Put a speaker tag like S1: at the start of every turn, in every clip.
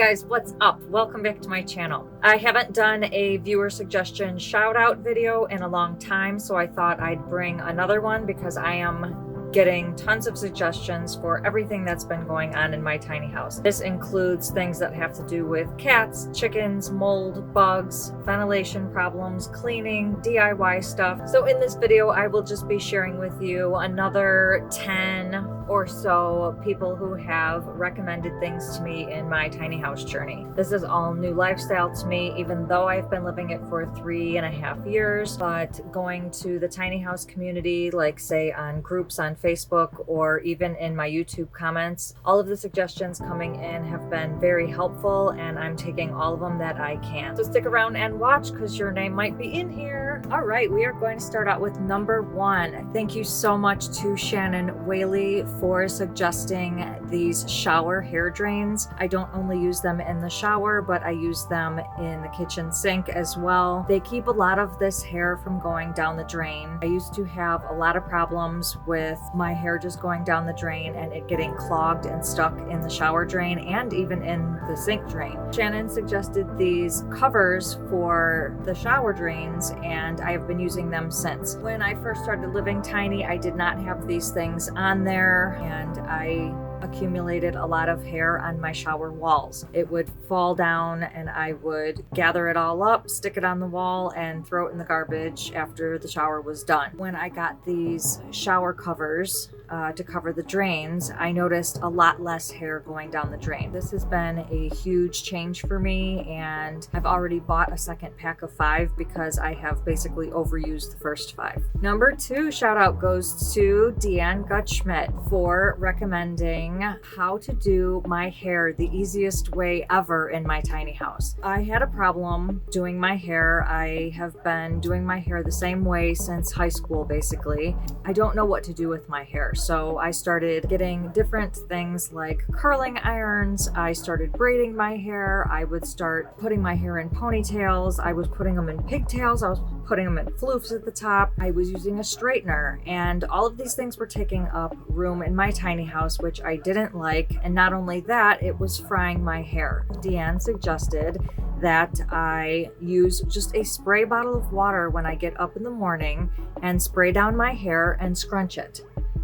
S1: guys, what's up? Welcome back to my channel. I haven't done a viewer suggestion shout out video in a long time, so I thought I'd bring another one because I am getting tons of suggestions for everything that's been going on in my tiny house. This includes things that have to do with cats, chickens, mold, bugs, ventilation problems, cleaning, DIY stuff. So in this video, I will just be sharing with you another 10 or so people who have recommended things to me in my tiny house journey. This is all new lifestyle to me, even though I've been living it for 3.5 years, but going to the tiny house community, like say on groups on Facebook or even in my YouTube comments, all of the suggestions coming in have been very helpful, and I'm taking all of them that I can. So stick around and watch because your name might be in here. All right, we are going to start out with number 1. Thank you so much to Shannon Whaley for suggesting these shower hair drains. I don't only use them in the shower, but I use them in the kitchen sink as well. They keep a lot of this hair from going down the drain. I used to have a lot of problems with my hair just going down the drain and it getting clogged and stuck in the shower drain and even in the sink drain. Shannon suggested these covers for the shower drains, and I have been using them since. When I first started living tiny, I did not have these things on there, and I accumulated a lot of hair on my shower walls. It would fall down and I would gather it all up, stick it on the wall, and throw it in the garbage after the shower was done. When I got these shower covers to cover the drains, I noticed a lot less hair going down the drain. This has been a huge change for me, and I've already bought a second pack of 5 because I have basically overused the first 5. Number 2 shout out goes to Deanne Gutschmidt for recommending how to do my hair the easiest way ever in my tiny house. I had a problem doing my hair. I have been doing my hair the same way since high school, basically. I don't know what to do with my hair, so I started getting different things like curling irons. I started braiding my hair. I would start putting my hair in ponytails. I was putting them in pigtails. I was putting them in floofs at the top. I was using a straightener, and all of these things were taking up room in my tiny house, which I didn't like. And not only that, it was frying my hair. Deanne suggested that I use just a spray bottle of water when I get up in the morning and spray down my hair and scrunch it.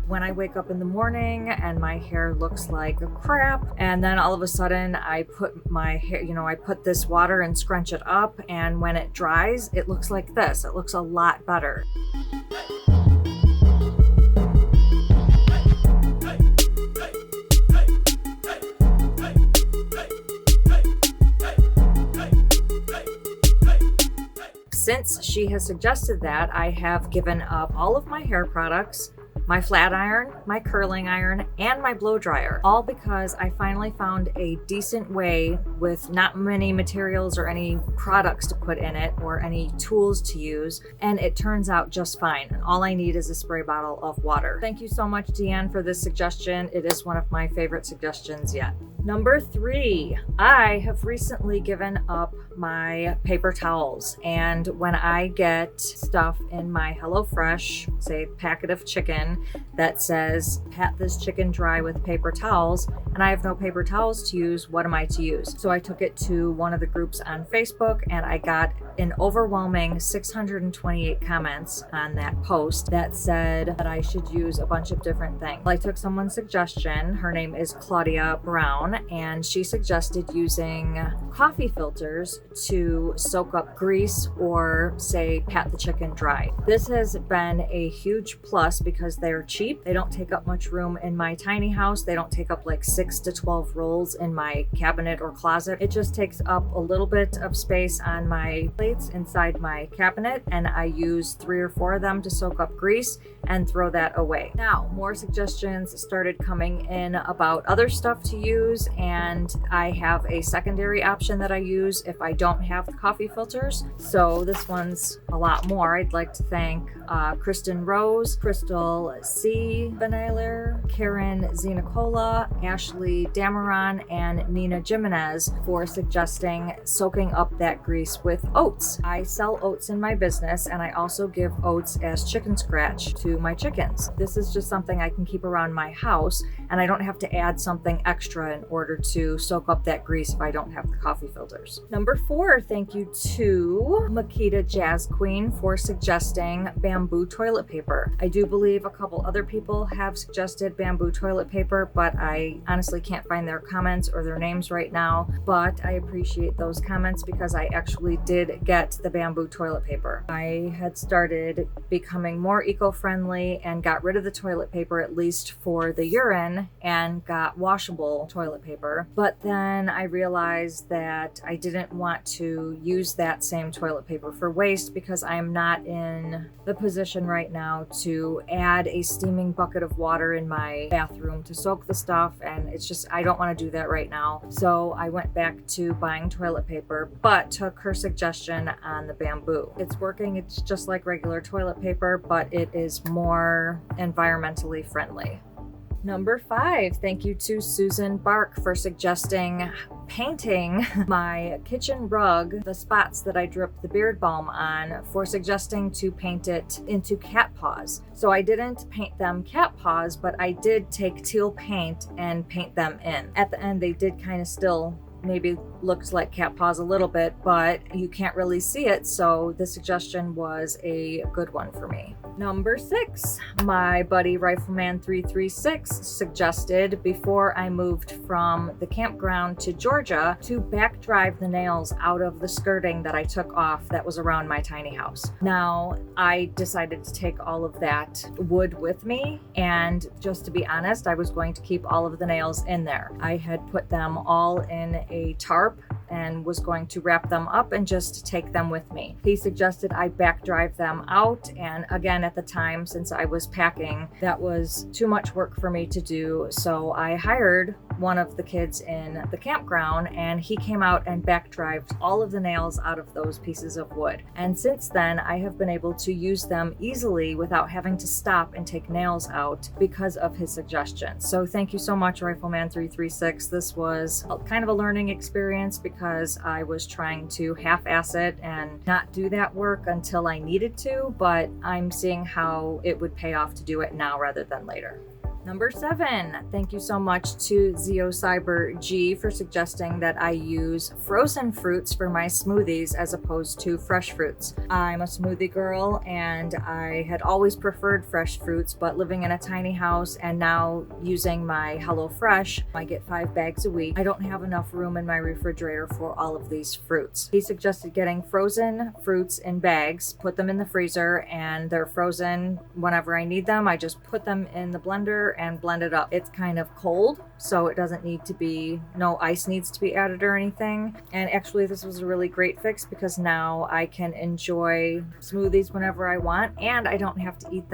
S1: When I wake up in the morning and my hair looks like a crap, and then all of a sudden I put my hair, I put this water and scrunch it up, and when it dries, it looks like this. It looks a lot better. Since she has suggested that, I have given up all of my hair products, my flat iron, my curling iron, and my blow dryer, all because I finally found a decent way with not many materials or any products to put in it or any tools to use, and it turns out just fine. And all I need is a spray bottle of water. Thank you so much, Deanne, for this suggestion. It is one of my favorite suggestions yet. Number 3, I have recently given up my paper towels, and when I get stuff in my HelloFresh, say packet of chicken, that says pat this chicken dry with paper towels, and I have no paper towels to use, what am I to use? So I took it to one of the groups on Facebook, and I got an overwhelming 628 comments on that post that said that I should use a bunch of different things. I took someone's suggestion. Her name is Claudia Brown, and she suggested using coffee filters to soak up grease or say pat the chicken dry. This has been a huge plus because they're cheap. They don't take up much room in my tiny house. They don't take up like 6 to 12 rolls in my cabinet or closet. It just takes up a little bit of space on my plates inside my cabinet, and I use 3 or 4 of them to soak up grease and throw that away. Now, more suggestions started coming in about other stuff to use, and I have a secondary option that I use if I don't have the coffee filters. So this one's a lot more. I'd like to thank Kristen Rose, Crystal C. Benaler, Karen Zenicola, Ashley Dameron, and Nina Jimenez for suggesting soaking up that grease with oats. I sell oats in my business, and I also give oats as chicken scratch to my chickens. This is just something I can keep around my house, and I don't have to add something extra in order order to soak up that grease if I don't have the coffee filters. Number 4, thank you to Makita Jazz Queen for suggesting bamboo toilet paper. I do believe a couple other people have suggested bamboo toilet paper, but I honestly can't find their comments or their names right now, but I appreciate those comments because I actually did get the bamboo toilet paper. I had started becoming more eco-friendly and got rid of the toilet paper, at least for the urine, and got washable toilet paper. But then I realized that I didn't want to use that same toilet paper for waste because I am not in the position right now to add a steaming bucket of water in my bathroom to soak the stuff, and it's just, I don't want to do that right now. So I went back to buying toilet paper, but took her suggestion on the bamboo. It's working. It's just like regular toilet paper, but it is more environmentally friendly. Number 5, thank you to Susan Bark for suggesting painting my kitchen rug, the spots that I dripped the beard balm on, for suggesting to paint it into cat paws. So I didn't paint them cat paws, but I did take teal paint and paint them in. At the end, they did kind of still maybe looks like cat paws a little bit, but you can't really see it, so the suggestion was a good one for me. Number 6, my buddy Rifleman336 suggested, before I moved from the campground to Georgia, to back drive the nails out of the skirting that I took off that was around my tiny house. Now, I decided to take all of that wood with me, and just to be honest, I was going to keep all of the nails in there. I had put them all in a tarp and was going to wrap them up and just take them with me. He suggested I back drive them out, and again, at the time, since I was packing, that was too much work for me to do, so I hired one of the kids in the campground, and he came out and back drived all of the nails out of those pieces of wood. And since then, I have been able to use them easily without having to stop and take nails out because of his suggestion. So thank you so much, Rifleman336. This was kind of a learning experience because I was trying to half-ass it and not do that work until I needed to, but I'm seeing how it would pay off to do it now rather than later. Number 7, thank you so much to Zeocyber G for suggesting that I use frozen fruits for my smoothies as opposed to fresh fruits. I'm a smoothie girl and I had always preferred fresh fruits, but living in a tiny house and now using my HelloFresh, I get 5 bags a week. I don't have enough room in my refrigerator for all of these fruits. He suggested getting frozen fruits in bags, put them in the freezer, and they're frozen whenever I need them. I just put them in the blender and blend it up. It's kind of cold, so it doesn't need to be, no ice needs to be added or anything. And actually this was a really great fix because now I can enjoy smoothies whenever I want, and I don't have to eat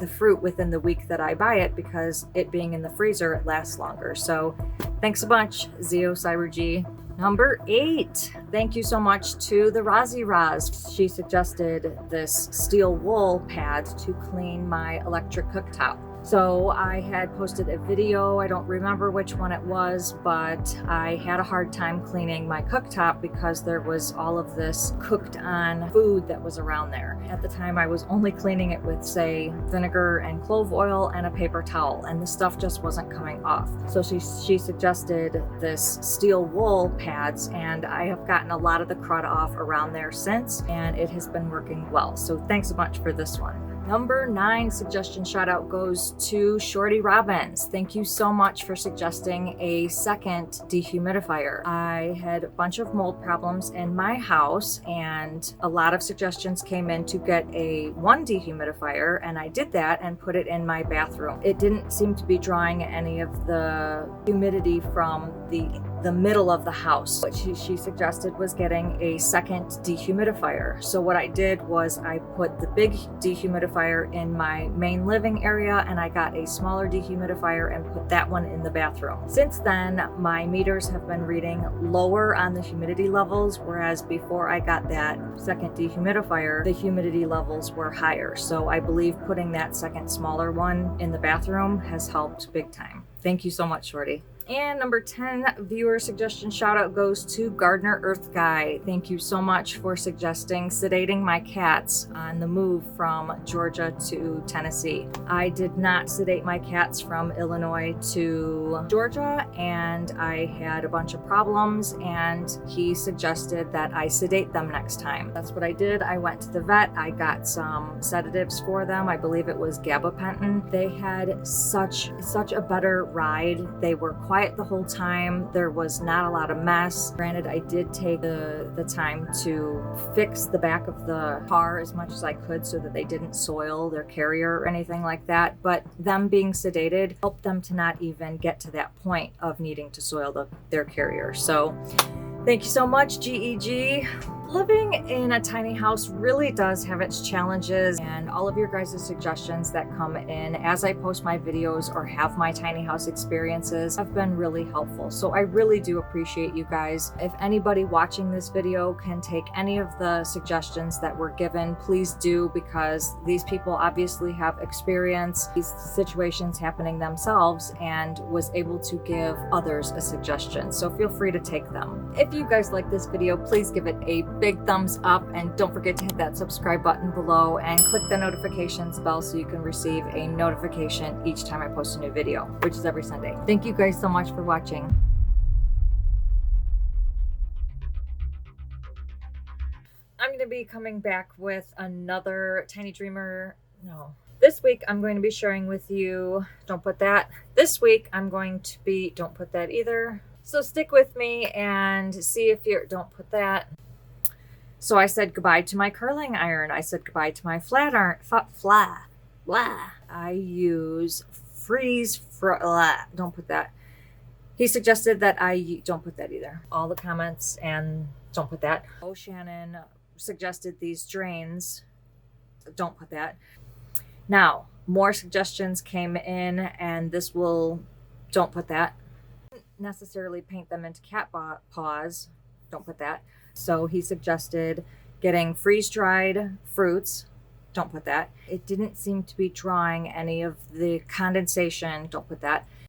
S1: the fruit within the week that I buy it because it being in the freezer, it lasts longer. So thanks a bunch, Zeocyber G. Number 8, thank you so much to the Rozzy Roz. She suggested this steel wool pad to clean my electric cooktop. So I had posted a video, I don't remember which one it was, but I had a hard time cleaning my cooktop because there was all of this cooked on food that was around there. At the time I was only cleaning it with, say, vinegar and clove oil and a paper towel, and the stuff just wasn't coming off. So she suggested this steel wool pads, and I have gotten a lot of the crud off around there since, and it has been working well. So thanks a bunch for this one. Number 9 suggestion shout out goes to Shorty Robbins. Thank you so much for suggesting a second dehumidifier. I had a bunch of mold problems in my house and a lot of suggestions came in to get a one dehumidifier, and I did that and put it in my bathroom. It didn't seem to be drawing any of the humidity from the middle of the house. What she suggested was getting a second dehumidifier. So what I did was I put the big dehumidifier in my main living area, and I got a smaller dehumidifier and put that one in the bathroom. Since then, my meters have been reading lower on the humidity levels, whereas before I got that second dehumidifier, the humidity levels were higher. So I believe putting that second smaller one in the bathroom has helped big time. Thank you so much, Shorty. And number 10 viewer suggestion shout out goes to Gardener Earth Guy. Thank you so much for suggesting sedating my cats on the move from Georgia to Tennessee. I did not sedate my cats from Illinois to Georgia, and I had a bunch of problems, and he suggested that I sedate them next time. That's what I did. I went to the vet. I got some sedatives for them. I believe it was gabapentin. They had such a better ride. They were quiet the whole time. There was not a lot of mess. Granted, I did take the time to fix the back of the car as much as I could so that they didn't soil their carrier or anything like that, but them being sedated helped them to not even get to that point of needing to soil their carrier. So thank you so much, GEG. Living in a tiny house really does have its challenges, and all of your guys' suggestions that come in as I post my videos or have my tiny house experiences have been really helpful. So I really do appreciate you guys. If anybody watching this video can take any of the suggestions that were given, please do, because these people obviously have experience these situations happening themselves and was able to give others a suggestion. So feel free to take them. If you guys like this video, please give it a big thumbs up, and don't forget to hit that subscribe button below and click the notifications bell so you can receive a notification each time I post a new video, which is every Sunday. Thank you guys so much for watching. I'm going to be coming back with another Tiny Dreamer. No. This week I'm going to be sharing with you, don't put that. This week I'm going to be, don't put that either. So stick with me and see if you're, don't put that. So I said goodbye to my curling iron. I said goodbye to my flat iron. I use don't put that. He suggested that don't put that either. All the comments and don't put that. Oh, Shannon suggested these drains. Don't put that. Now, more suggestions came in, and this will, don't put that. Necessarily paint them into cat paws. Don't put that. So he suggested getting freeze-dried fruits. Don't put that. It didn't seem to be drawing any of the condensation. Don't put that.